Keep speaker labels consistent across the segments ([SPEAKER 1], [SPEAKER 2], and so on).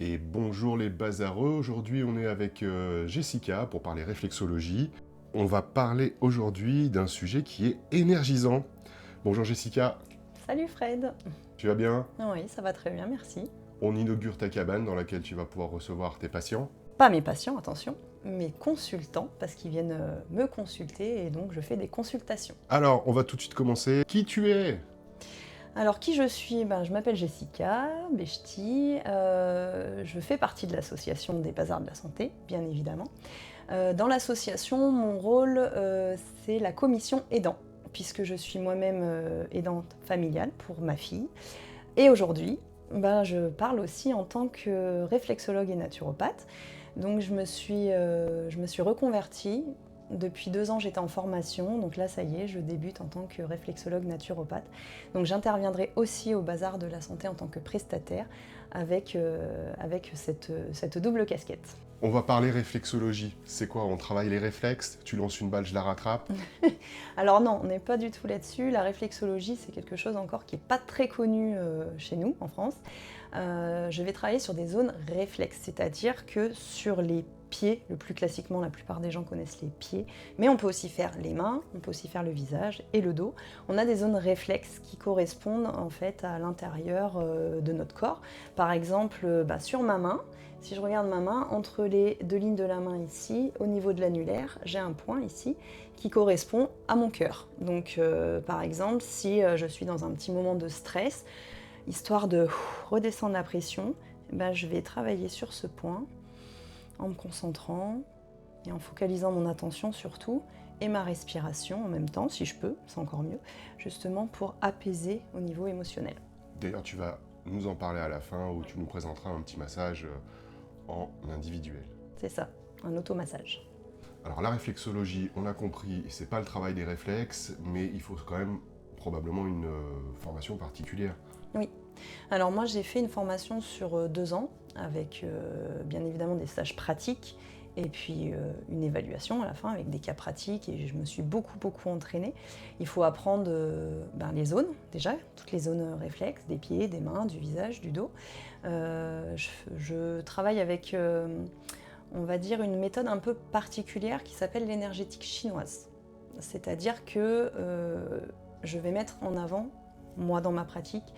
[SPEAKER 1] Et bonjour les bazareux, aujourd'hui on est avec Jessica pour parler réflexologie. On va parler aujourd'hui d'un sujet qui est énergisant. Bonjour Jessica,
[SPEAKER 2] Salut Fred.
[SPEAKER 1] tu vas bien?
[SPEAKER 2] Oui, ça va très bien, merci.
[SPEAKER 1] On inaugure ta cabane dans laquelle tu vas pouvoir recevoir tes patients.
[SPEAKER 2] Pas mes patients, attention, mes consultants, parce qu'ils viennent me consulter et donc je fais des consultations.
[SPEAKER 1] Alors, on va tout de suite commencer. Qui tu es?
[SPEAKER 2] Alors qui je suis? Je m'appelle Jessica Bechti, je fais partie de l'association des Bazars de la Santé, bien évidemment. Dans l'association, mon rôle, c'est la commission aidant, puisque je suis moi-même aidante familiale pour ma fille. Et aujourd'hui, je parle aussi en tant que réflexologue et naturopathe. Donc je me suis reconvertie. Depuis 2 ans, j'étais en formation. Donc là, ça y est, je débute en tant que réflexologue naturopathe. Donc j'interviendrai aussi au Bazar de la Santé en tant que prestataire avec cette double casquette.
[SPEAKER 1] On va parler réflexologie. C'est quoi? On travaille les réflexes? Tu lances une balle, je la rattrape?
[SPEAKER 2] Alors non, on n'est pas du tout là-dessus. La réflexologie, c'est quelque chose encore qui n'est pas très connu chez nous, en France. Je vais travailler sur des zones réflexes, c'est-à-dire que sur les pieds, le plus classiquement, la plupart des gens connaissent les pieds, mais on peut aussi faire les mains, on peut aussi faire le visage et le dos. On a des zones réflexes qui correspondent en fait à l'intérieur de notre corps. Par exemple, sur ma main, si je regarde ma main, entre les deux lignes de la main ici, au niveau de l'annulaire, j'ai un point ici qui correspond à mon cœur. Donc par exemple, si je suis dans un petit moment de stress, histoire de redescendre la pression, je vais travailler sur ce point en me concentrant et en focalisant mon attention surtout et ma respiration en même temps, si je peux, c'est encore mieux, justement pour apaiser au niveau émotionnel.
[SPEAKER 1] D'ailleurs, tu vas nous en parler à la fin où tu nous présenteras un petit massage en individuel.
[SPEAKER 2] C'est ça, un automassage.
[SPEAKER 1] Alors la réflexologie, on a compris, c'est pas le travail des réflexes, mais il faut quand même probablement une formation particulière.
[SPEAKER 2] Oui. Alors moi j'ai fait une formation sur 2 ans avec bien évidemment des stages pratiques et puis une évaluation à la fin avec des cas pratiques et je me suis beaucoup entraînée. Il faut apprendre les zones déjà, toutes les zones réflexes, des pieds, des mains, du visage, du dos. Je travaille avec on va dire une méthode un peu particulière qui s'appelle l'énergétique chinoise. C'est-à-dire que je vais mettre en avant, moi dans ma pratique,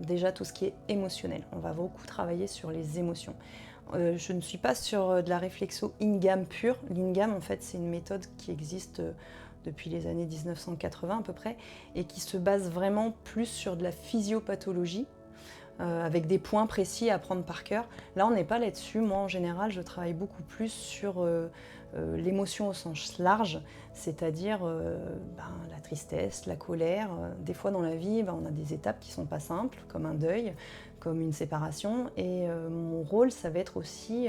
[SPEAKER 2] déjà tout ce qui est émotionnel. On va beaucoup travailler sur les émotions. Je ne suis pas sur de la réflexo in-gamme pure. L'in-gamme, en fait, c'est une méthode qui existe depuis les années 1980 à peu près et qui se base vraiment plus sur de la physiopathologie avec des points précis à prendre par cœur. Là, on n'est pas là-dessus. Moi, en général, je travaille beaucoup plus sur l'émotion au sens large, c'est-à-dire la tristesse, la colère. Des fois dans la vie, on a des étapes qui ne sont pas simples, comme un deuil, comme une séparation. Et mon rôle, ça va être aussi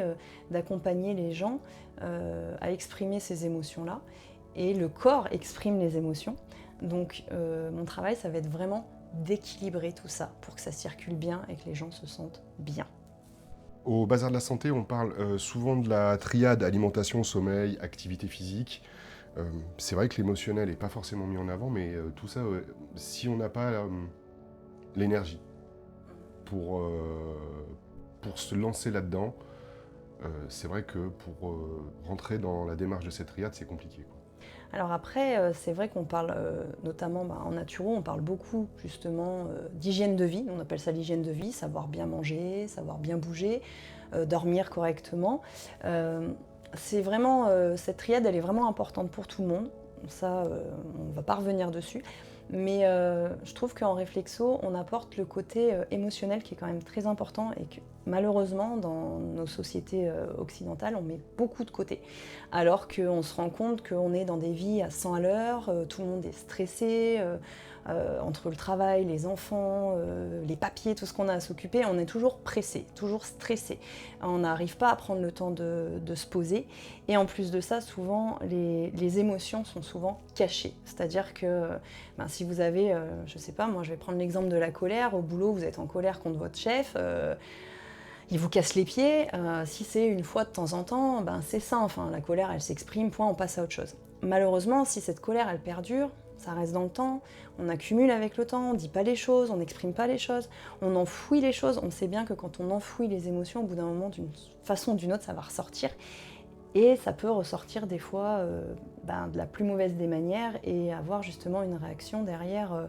[SPEAKER 2] d'accompagner les gens à exprimer ces émotions-là. Et le corps exprime les émotions. Donc mon travail, ça va être vraiment d'équilibrer tout ça pour que ça circule bien et que les gens se sentent bien.
[SPEAKER 1] Au Bazar de la Santé, on parle souvent de la triade alimentation, sommeil, activité physique. C'est vrai que l'émotionnel n'est pas forcément mis en avant, mais tout ça, si on n'a pas l'énergie pour se lancer là-dedans, c'est vrai que pour rentrer dans la démarche de cette triade, c'est compliqué, quoi.
[SPEAKER 2] Alors après, c'est vrai qu'on parle, notamment en naturo, on parle beaucoup justement d'hygiène de vie. On appelle ça l'hygiène de vie, savoir bien manger, savoir bien bouger, dormir correctement. C'est vraiment, cette triade, elle est vraiment importante pour tout le monde. Ça, on ne va pas revenir dessus. Mais je trouve qu'en réflexo, on apporte le côté émotionnel qui est quand même très important et que malheureusement, dans nos sociétés occidentales, on met beaucoup de côté. Alors qu'on se rend compte qu'on est dans des vies à 100 à l'heure, tout le monde est stressé, entre le travail, les enfants, les papiers, tout ce qu'on a à s'occuper, on est toujours pressé, toujours stressé. On n'arrive pas à prendre le temps de se poser. Et en plus de ça, souvent, les émotions sont souvent cachées. C'est-à-dire que si vous avez, je sais pas, moi je vais prendre l'exemple de la colère, au boulot vous êtes en colère contre votre chef, il vous casse les pieds, si c'est une fois de temps en temps, c'est ça, enfin la colère elle s'exprime, point, on passe à autre chose. Malheureusement, si cette colère elle perdure, Ça reste dans le temps, on accumule avec le temps, on ne dit pas les choses, on n'exprime pas les choses, on enfouit les choses. On sait bien que quand on enfouit les émotions, au bout d'un moment, d'une façon ou d'une autre, ça va ressortir. Et ça peut ressortir des fois de la plus mauvaise des manières et avoir justement une réaction derrière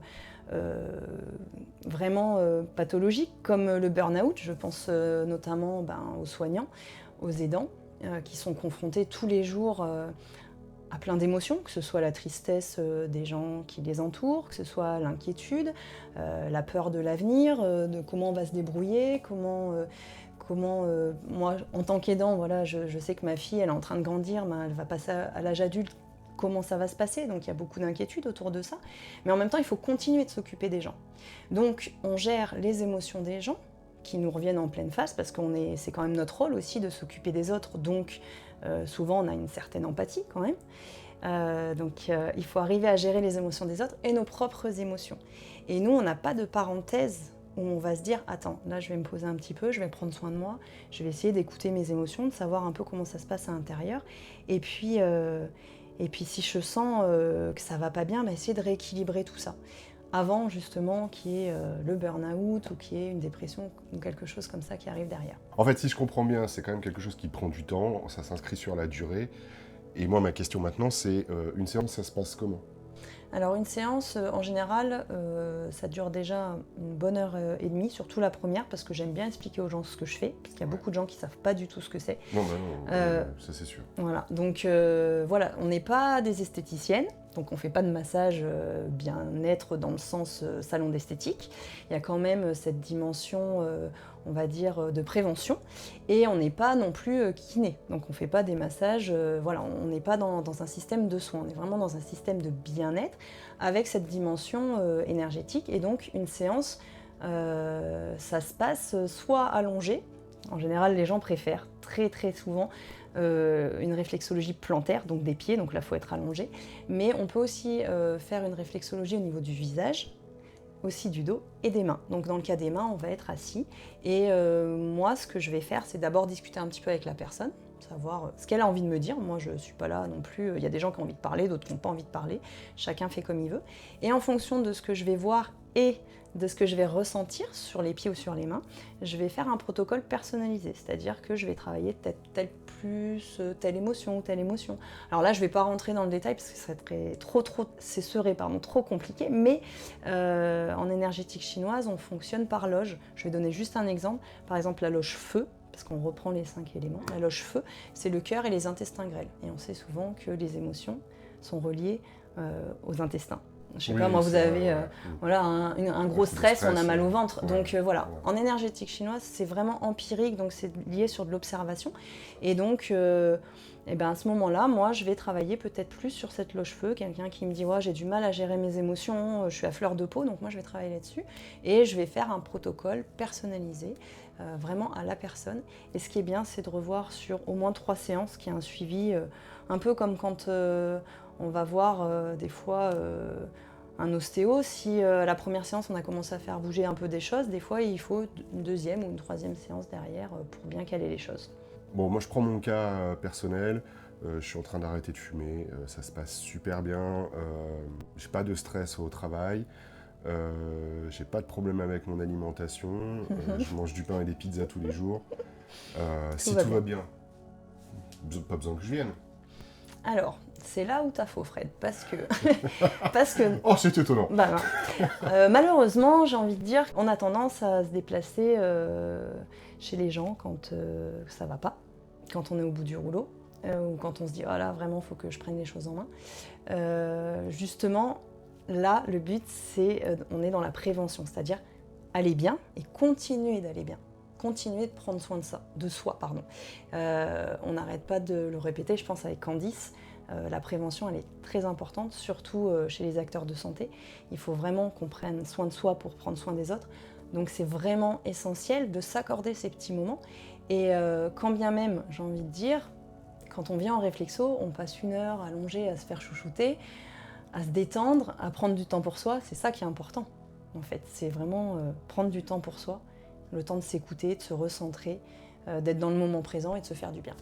[SPEAKER 2] vraiment pathologique, comme le burn-out. Je pense notamment aux soignants, aux aidants, qui sont confrontés tous les jours à plein d'émotions, que ce soit la tristesse des gens qui les entourent, que ce soit l'inquiétude, la peur de l'avenir, de comment on va se débrouiller, moi, en tant qu'aidant, voilà, je sais que ma fille, elle est en train de grandir, elle va passer à l'âge adulte, comment ça va se passer, donc il y a beaucoup d'inquiétudes autour de ça. Mais en même temps, il faut continuer de s'occuper des gens. Donc, on gère les émotions des gens, qui nous reviennent en pleine face, parce que c'est quand même notre rôle aussi de s'occuper des autres, donc souvent on a une certaine empathie quand même. Donc il faut arriver à gérer les émotions des autres et nos propres émotions. Et nous, on n'a pas de parenthèse où on va se dire « Attends, là je vais me poser un petit peu, je vais prendre soin de moi, je vais essayer d'écouter mes émotions, de savoir un peu comment ça se passe à l'intérieur. Et puis si je sens que ça va pas bien, essayer de rééquilibrer tout ça. » Avant justement qu'il y ait le burn-out ou qu'il y ait une dépression ou quelque chose comme ça qui arrive derrière.
[SPEAKER 1] En fait, si je comprends bien, c'est quand même quelque chose qui prend du temps, ça s'inscrit sur la durée. Et moi, ma question maintenant, c'est une séance, ça se passe comment ?
[SPEAKER 2] Alors une séance, en général, ça dure déjà une bonne heure et demie, surtout la première, parce que j'aime bien expliquer aux gens ce que je fais, parce qu'il y a beaucoup de gens qui ne savent pas du tout ce que c'est.
[SPEAKER 1] Non, ça c'est sûr.
[SPEAKER 2] Voilà, donc voilà, on n'est pas des esthéticiennes, donc on ne fait pas de massage bien-être dans le sens salon d'esthétique. Il y a quand même cette dimension, on va dire, de prévention, et on n'est pas non plus kiné, donc on ne fait pas des massages, on n'est pas dans un système de soins, on est vraiment dans un système de bien-être, avec cette dimension énergétique, et donc une séance, ça se passe soit allongé. En général, les gens préfèrent très très souvent une réflexologie plantaire, donc des pieds, donc là il faut être allongé. Mais on peut aussi faire une réflexologie au niveau du visage, aussi du dos et des mains. Donc dans le cas des mains, on va être assis. Et moi, ce que je vais faire, c'est d'abord discuter un petit peu avec la personne, savoir ce qu'elle a envie de me dire. Moi, je ne suis pas là non plus. Il y a des gens qui ont envie de parler, d'autres qui n'ont pas envie de parler. Chacun fait comme il veut. Et en fonction de ce que je vais voir et de ce que je vais ressentir sur les pieds ou sur les mains, je vais faire un protocole personnalisé, c'est-à-dire que je vais travailler telle émotion ou telle émotion. Alors là, je ne vais pas rentrer dans le détail parce que ce serait trop compliqué, mais en énergétique chinoise, on fonctionne par loge. Je vais donner juste un exemple, par exemple la loge feu, parce qu'on reprend les 5 éléments. La loge feu, c'est le cœur et les intestins grêles. Et on sait souvent que les émotions sont reliées aux intestins. Je sais pas, moi, vous avez un gros stress, on a mal au ventre. Donc voilà, en énergétique chinoise, c'est vraiment empirique, donc c'est lié sur de l'observation. Et donc, à ce moment-là, moi, je vais travailler peut-être plus sur cette loge-feu. Quelqu'un qui me dit ouais, j'ai du mal à gérer mes émotions, je suis à fleur de peau, donc moi, je vais travailler là-dessus. Et je vais faire un protocole personnalisé, vraiment à la personne. Et ce qui est bien, c'est de revoir sur au moins 3 séances, qui est un suivi, un peu comme quand on va voir des fois un ostéo. Si à la première séance, on a commencé à faire bouger un peu des choses, des fois, il faut une deuxième ou une troisième séance derrière pour bien caler les choses.
[SPEAKER 1] Bon, moi, je prends mon cas personnel. Je suis en train d'arrêter de fumer. Ça se passe super bien. J'ai pas de stress au travail. J'ai pas de problème avec mon alimentation. Je mange du pain et des pizzas tous les jours. Si tout va bien, pas besoin que je vienne.
[SPEAKER 2] Alors, c'est là où t'as faux, Fred, parce que...
[SPEAKER 1] Oh, c'est étonnant.
[SPEAKER 2] Malheureusement, j'ai envie de dire, on a tendance à se déplacer chez les gens quand ça va pas, quand on est au bout du rouleau, ou quand on se dit « Oh là, vraiment, il faut que je prenne les choses en main ». Justement, là, le but, c'est, on est dans la prévention, c'est-à-dire aller bien et continuer d'aller bien. Continuer de prendre soin de soi. On n'arrête pas de le répéter, je pense avec Candice, la prévention elle est très importante, surtout chez les acteurs de santé. Il faut vraiment qu'on prenne soin de soi pour prendre soin des autres. Donc c'est vraiment essentiel de s'accorder ces petits moments. Et quand bien même, j'ai envie de dire, quand on vient en réflexo, on passe 1 heure allongée à se faire chouchouter, à se détendre, à prendre du temps pour soi. C'est ça qui est important, en fait. C'est vraiment prendre du temps pour soi. Le temps de s'écouter, de se recentrer, d'être dans le moment présent et de se faire du bien.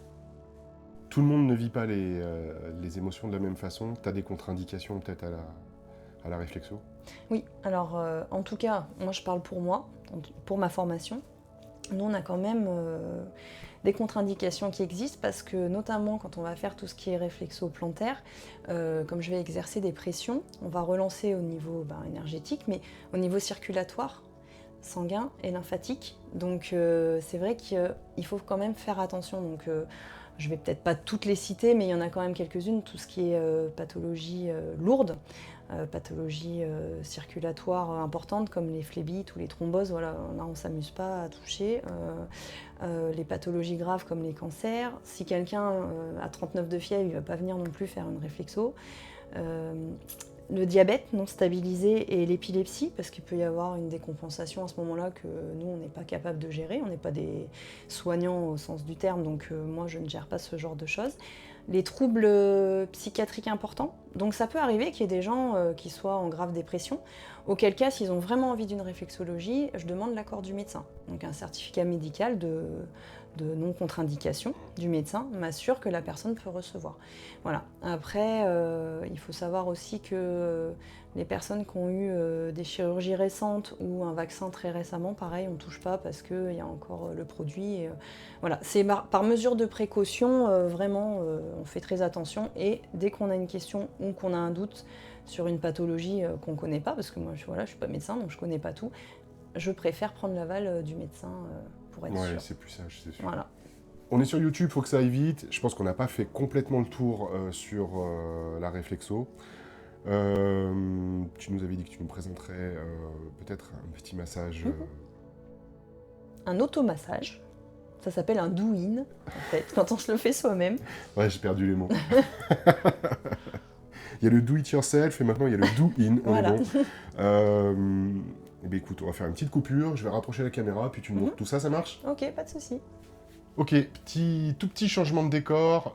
[SPEAKER 1] Tout le monde ne vit pas les émotions de la même façon. Tu as des contre-indications peut-être à la réflexo?
[SPEAKER 2] Oui, alors en tout cas, moi je parle pour moi, pour ma formation. Nous, on a quand même des contre-indications qui existent parce que notamment quand on va faire tout ce qui est réflexo-plantaire, comme je vais exercer des pressions, on va relancer au niveau énergétique, mais au niveau circulatoire, sanguin et lymphatique. Donc c'est vrai qu'il faut quand même faire attention. Donc je vais peut-être pas toutes les citer, mais il y en a quand même quelques-unes, tout ce qui est pathologie lourde, pathologies circulatoires importantes comme les phlébites ou les thromboses, voilà, là on ne s'amuse pas à toucher. Les pathologies graves comme les cancers. Si quelqu'un a 39 de fièvre, il ne va pas venir non plus faire une réflexo. Le diabète non stabilisé et l'épilepsie, parce qu'il peut y avoir une décompensation à ce moment-là que nous, on n'est pas capable de gérer. On n'est pas des soignants au sens du terme, donc moi, je ne gère pas ce genre de choses. Les troubles psychiatriques importants. Donc ça peut arriver qu'il y ait des gens qui soient en grave dépression, auquel cas, s'ils ont vraiment envie d'une réflexologie, je demande l'accord du médecin. Donc un certificat médical de non-contre-indication du médecin m'assure que la personne peut recevoir. Voilà. Après, il faut savoir aussi que les personnes qui ont eu des chirurgies récentes ou un vaccin très récemment, pareil, on ne touche pas parce qu'il y a encore le produit. Et, voilà. C'est par mesure de précaution, vraiment, on fait très attention. Et dès qu'on a une question ou qu'on a un doute sur une pathologie qu'on ne connaît pas, parce que moi, je ne suis pas médecin, donc je ne connais pas tout, je préfère prendre l'aval du médecin pour être sûr.
[SPEAKER 1] Ouais, c'est plus sage, c'est sûr.
[SPEAKER 2] Voilà.
[SPEAKER 1] On est sur YouTube, il faut que ça aille vite. Je pense qu'on n'a pas fait complètement le tour sur la réflexo. Tu nous avais dit que tu nous présenterais peut-être un petit massage.
[SPEAKER 2] Un automassage, ça s'appelle un do-in, en fait, quand on se le fait soi-même.
[SPEAKER 1] Ouais, j'ai perdu les mots. Il y a le do it yourself et maintenant il y a le do in.
[SPEAKER 2] Voilà.
[SPEAKER 1] Eh bien, écoute, on va faire une petite coupure, je vais rapprocher la caméra, puis tu me montres tout ça, ça marche?
[SPEAKER 2] Ok, pas de souci.
[SPEAKER 1] Ok, tout petit changement de décor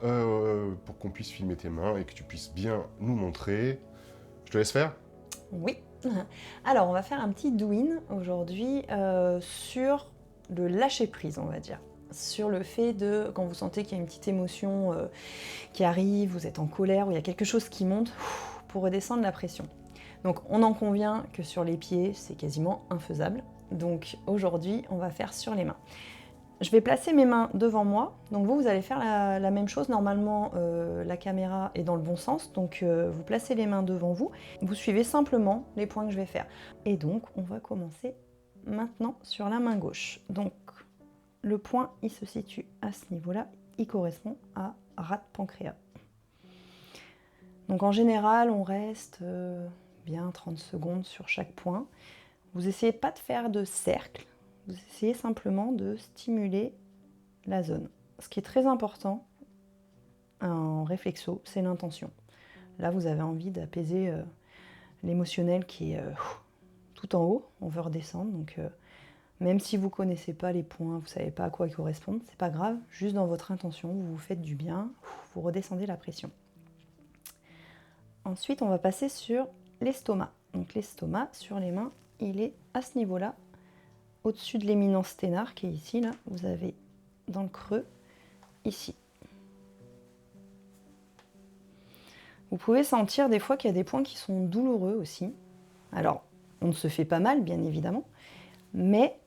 [SPEAKER 1] pour qu'on puisse filmer tes mains et que tu puisses bien nous montrer. Je te laisse faire?
[SPEAKER 2] Oui. Alors, on va faire un petit do-in aujourd'hui sur le lâcher-prise, on va dire. Sur le fait de, quand vous sentez qu'il y a une petite émotion qui arrive, vous êtes en colère, ou il y a quelque chose qui monte, pour redescendre la pression. Donc, on en convient que sur les pieds, c'est quasiment infaisable. Donc, aujourd'hui, on va faire sur les mains. Je vais placer mes mains devant moi. Donc vous allez faire la même chose. Normalement, la caméra est dans le bon sens. Donc vous placez les mains devant vous. Vous suivez simplement les points que je vais faire. Et donc, on va commencer maintenant sur la main gauche. Donc, le point, il se situe à ce niveau-là. Il correspond à rate pancréas. Donc en général, on reste bien 30 secondes sur chaque point. Vous essayez pas de faire de cercle. Vous essayez simplement de stimuler la zone. Ce qui est très important en réflexo, c'est l'intention. Là, vous avez envie d'apaiser l'émotionnel qui est tout en haut. On veut redescendre. Donc, même si vous ne connaissez pas les points, vous ne savez pas à quoi ils correspondent, c'est pas grave. Juste dans votre intention, vous vous faites du bien, vous redescendez la pression. Ensuite, on va passer sur l'estomac. Donc, l'estomac, sur les mains, il est à ce niveau-là. Au-dessus de l'éminence sténare qui est ici, là, vous avez dans le creux, ici. Vous pouvez sentir des fois qu'il y a des points qui sont douloureux aussi. Alors, on ne se fait pas mal, bien évidemment, mais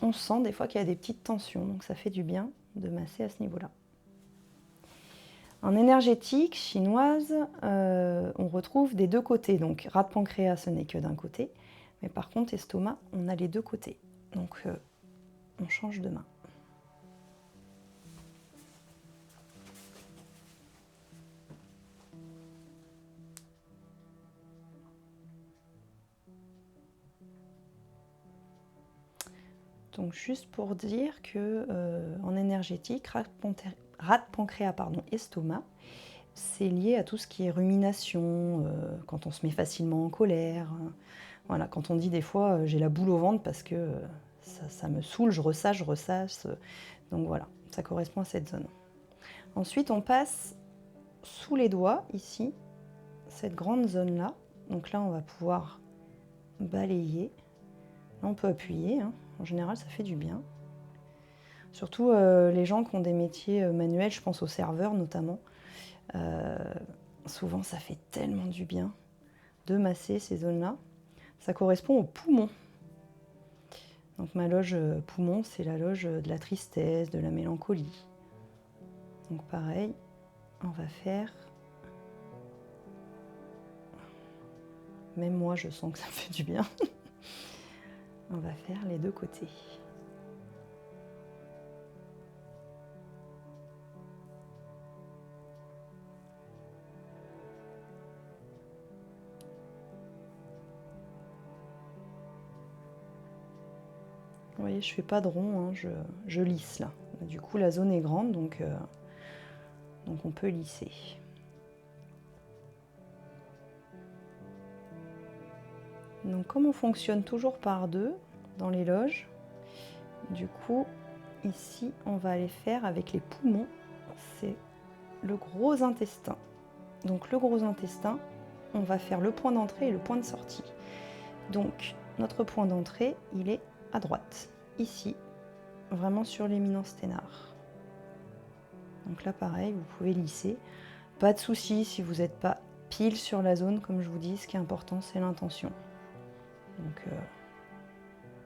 [SPEAKER 2] on sent des fois qu'il y a des petites tensions, donc ça fait du bien de masser à ce niveau-là. En énergétique chinoise, on retrouve des deux côtés. Donc, rate pancréas, ce n'est que d'un côté. Mais par contre, estomac, on a les deux côtés. Donc, on change de main. Donc, juste pour dire que en énergétique, rate pancréas, estomac, c'est lié à tout ce qui est rumination, quand on se met facilement en colère. Voilà, quand on dit des fois j'ai la boule au ventre parce que ça me saoule, je ressasse. Donc voilà, ça correspond à cette zone. Ensuite, on passe sous les doigts, ici, cette grande zone-là. Donc là, on va pouvoir balayer. Là, on peut appuyer. Hein. En général, ça fait du bien. Surtout les gens qui ont des métiers manuels, je pense aux serveurs notamment. Souvent, ça fait tellement du bien de masser ces zones-là. Ça correspond aux poumons. Donc ma loge poumon, c'est la loge de la tristesse, de la mélancolie. Donc pareil, on va faire... Même moi, je sens que ça me fait du bien. On va faire les deux côtés. Vous voyez, je fais pas de rond, hein, je lisse là. Du coup, la zone est grande, donc on peut lisser. Donc comme on fonctionne toujours par deux dans les loges, du coup, ici, on va aller faire avec les poumons, c'est le gros intestin. Donc le gros intestin, on va faire le point d'entrée et le point de sortie. Donc notre point d'entrée, il est à droite, ici, vraiment sur l'éminence sténare. Donc là, pareil, vous pouvez lisser. Pas de souci si vous n'êtes pas pile sur la zone, comme je vous dis, ce qui est important, c'est l'intention. Donc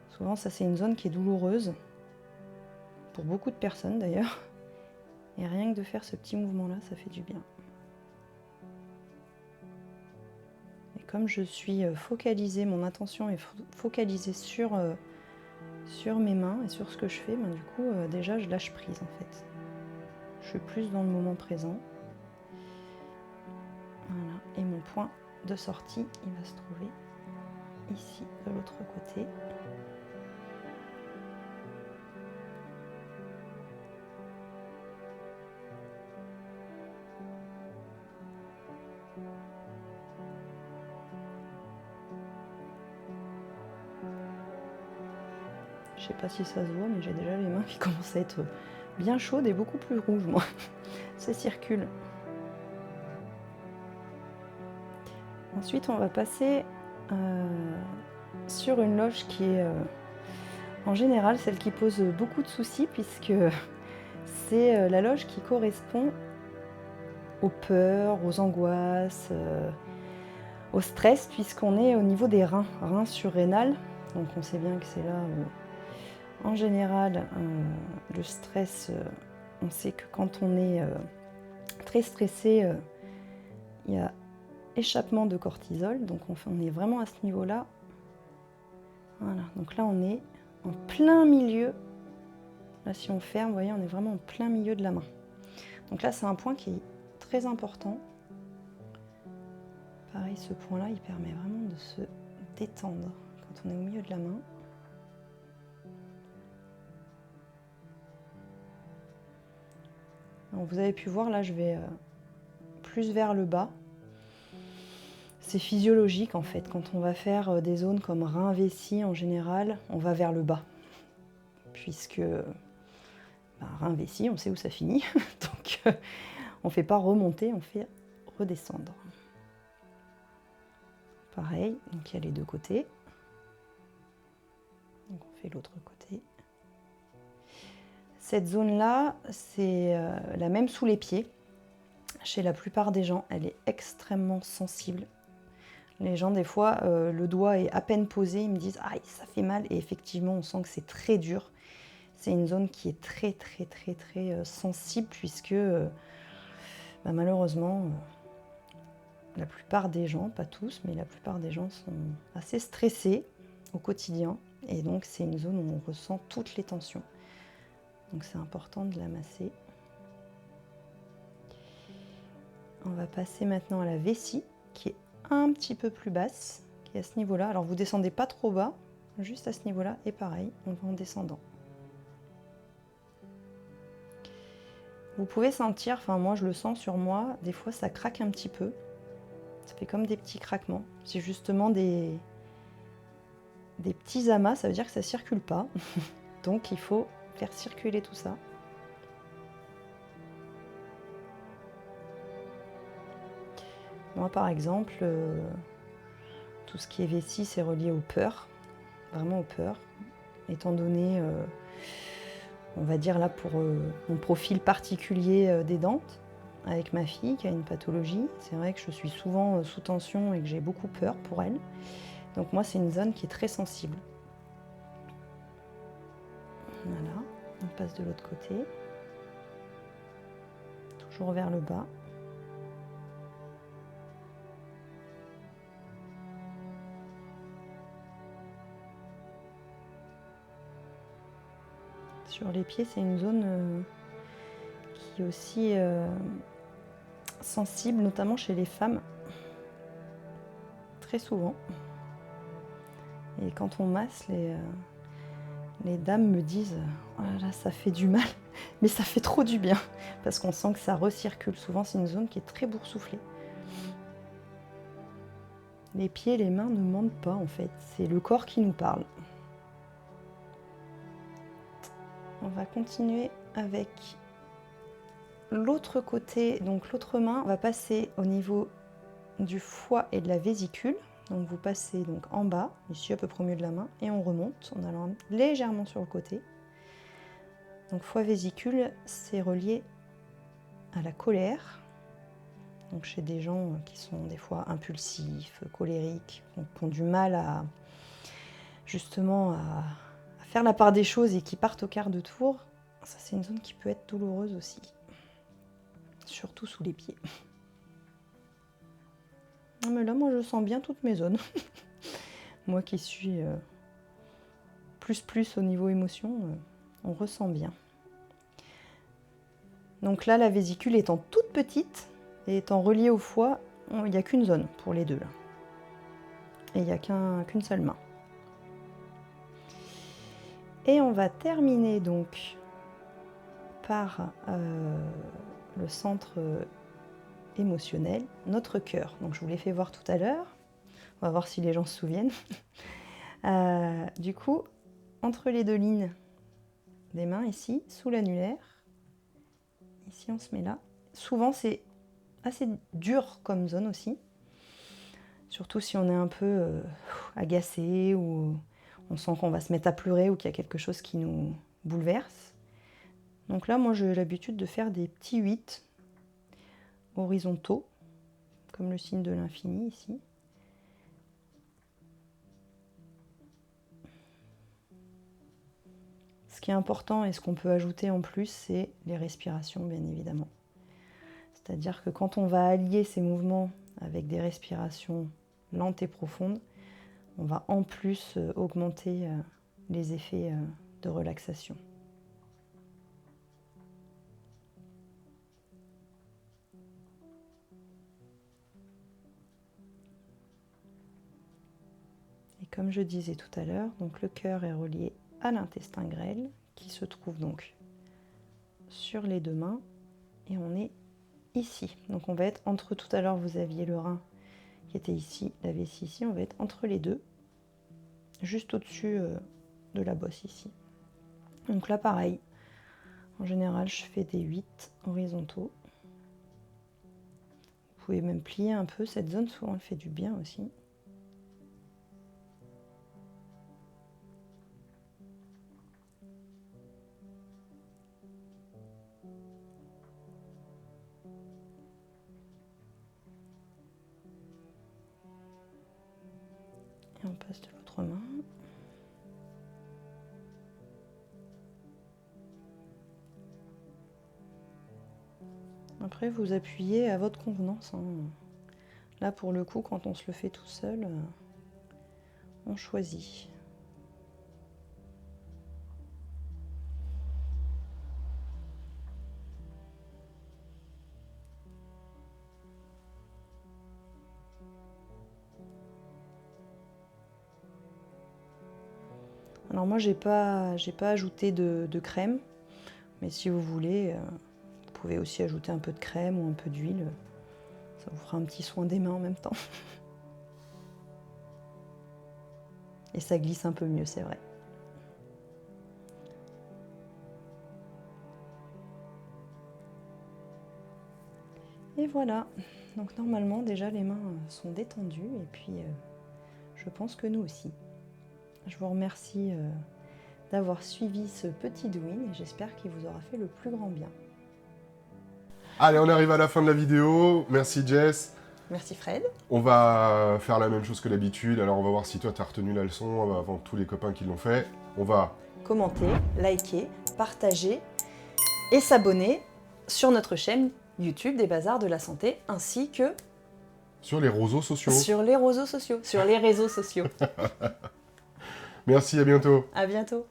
[SPEAKER 2] souvent, ça c'est une zone qui est douloureuse, pour beaucoup de personnes d'ailleurs. Et rien que de faire ce petit mouvement-là, ça fait du bien. Et comme je suis focalisée, mon attention est focalisée sur mes mains et sur ce que je fais, ben, du coup, déjà, je lâche prise en fait. Je suis plus dans le moment présent. Voilà. Et mon point de sortie, il va se trouver ici, de l'autre côté. Je sais pas si ça se voit, mais j'ai déjà les mains qui commencent à être bien chaudes et beaucoup plus rouges, moi. Ça circule. Ensuite, on va passer sur une loge qui est, en général, celle qui pose beaucoup de soucis, puisque c'est la loge qui correspond aux peurs, aux angoisses, au stress, puisqu'on est au niveau des reins, reins surrénal. Donc on sait bien que c'est là où, en général, le stress, on sait que quand on est très stressé, il y a échappement de cortisol, donc on est vraiment à ce niveau-là. Voilà, donc là on est en plein milieu. Là si on ferme, vous voyez, on est vraiment en plein milieu de la main. Donc là c'est un point qui est très important. Pareil, ce point-là, il permet vraiment de se détendre quand on est au milieu de la main. Alors, vous avez pu voir, là je vais plus vers le bas. C'est physiologique en fait, quand on va faire des zones comme rein, vessie en général, on va vers le bas. Puisque rein, vessie, on sait où ça finit, donc on ne fait pas remonter, on fait redescendre. Pareil, donc il y a les deux côtés. Donc on fait l'autre côté. Cette zone-là, c'est la même sous les pieds. Chez la plupart des gens, elle est extrêmement sensible. Les gens, des fois, le doigt est à peine posé, ils me disent « Aïe, ça fait mal ». Et effectivement, on sent que c'est très dur. C'est une zone qui est très, très, très, très sensible puisque, malheureusement, la plupart des gens, pas tous, mais la plupart des gens sont assez stressés au quotidien. Et donc, c'est une zone où on ressent toutes les tensions. Donc, c'est important de la masser. On va passer maintenant à la vessie, qui est un petit peu plus basse, qui est à ce niveau-là. Alors, vous descendez pas trop bas, juste à ce niveau-là. Et pareil, on va en descendant. Vous pouvez sentir, enfin moi je le sens sur moi, des fois ça craque un petit peu. Ça fait comme des petits craquements. C'est justement des petits amas, ça veut dire que ça ne circule pas. Donc il faut faire circuler tout ça. Moi par exemple, tout ce qui est vessie, c'est relié aux peurs, vraiment aux peurs. Étant donné, on va dire là pour mon profil particulier des dents, avec ma fille qui a une pathologie. C'est vrai que je suis souvent sous tension et que j'ai beaucoup peur pour elle. Donc moi, c'est une zone qui est très sensible. Voilà, on passe de l'autre côté. Toujours vers le bas. Sur les pieds, c'est une zone qui est aussi sensible, notamment chez les femmes, très souvent. Et quand on masse, les dames me disent « Oh là là, ça fait du mal, mais ça fait trop du bien !» parce qu'on sent que ça recircule. Souvent, c'est une zone qui est très boursouflée. Les pieds et les mains ne mentent pas, en fait. C'est le corps qui nous parle. On va continuer avec l'autre côté. Donc l'autre main va passer au niveau du foie et de la vésicule. Donc vous passez donc en bas, ici à peu près au milieu de la main, et on remonte en allant légèrement sur le côté. Donc foie vésicule, c'est relié à la colère. Donc chez des gens qui sont des fois impulsifs, colériques, qui ont du mal à justement à faire la part des choses et qui partent au quart de tour, ça c'est une zone qui peut être douloureuse aussi, surtout sous les pieds. Mais là, moi je sens bien toutes mes zones. Moi qui suis plus au niveau émotion, on ressent bien. Donc là, la vésicule étant toute petite et étant reliée au foie, il n'y a qu'une zone pour les deux là. Et il n'y a qu'une seule main. Et on va terminer donc par le centre émotionnel, notre cœur. Donc je vous l'ai fait voir tout à l'heure. On va voir si les gens se souviennent. Du coup, entre les deux lignes des mains, ici, sous l'annulaire, ici on se met là. Souvent c'est assez dur comme zone aussi. Surtout si on est un peu agacé ou on sent qu'on va se mettre à pleurer ou qu'il y a quelque chose qui nous bouleverse. Donc là, moi j'ai l'habitude de faire des petits 8 horizontaux, comme le signe de l'infini ici. Ce qui est important et ce qu'on peut ajouter en plus, c'est les respirations, bien évidemment. C'est-à-dire que quand on va allier ces mouvements avec des respirations lentes et profondes, on va en plus augmenter les effets de relaxation. Et comme je disais tout à l'heure, donc le cœur est relié à l'intestin grêle qui se trouve donc sur les deux mains et on est ici. Donc on va être entre, tout à l'heure vous aviez le rein qui était ici, la vessie ici, on va être entre les deux, juste au-dessus de la bosse ici. Donc là pareil, en général je fais des 8 horizontaux. Vous pouvez même plier un peu, cette zone souvent elle fait du bien aussi. Et on passe de l'autre main. Après, vous appuyez à votre convenance, hein. Là, pour le coup, quand on se le fait tout seul, on choisit. Alors moi, j'ai pas ajouté de crème, mais si vous voulez, vous pouvez aussi ajouter un peu de crème ou un peu d'huile. Ça vous fera un petit soin des mains en même temps. Et ça glisse un peu mieux, c'est vrai. Et voilà. Donc normalement, déjà, les mains sont détendues. Et puis, je pense que nous aussi. Je vous remercie d'avoir suivi ce petit douine et j'espère qu'il vous aura fait le plus grand bien.
[SPEAKER 1] Allez, on arrive à la fin de la vidéo. Merci Jess.
[SPEAKER 2] Merci Fred.
[SPEAKER 1] On va faire la même chose que d'habitude. Alors on va voir si toi, tu as retenu la leçon avant tous les copains qui l'ont fait. On va
[SPEAKER 2] Commenter, liker, partager et s'abonner sur notre chaîne YouTube des Bazars de la Santé, ainsi que
[SPEAKER 1] sur les réseaux sociaux.
[SPEAKER 2] sur les réseaux sociaux. Sur les réseaux sociaux.
[SPEAKER 1] Merci, à bientôt.
[SPEAKER 2] À bientôt.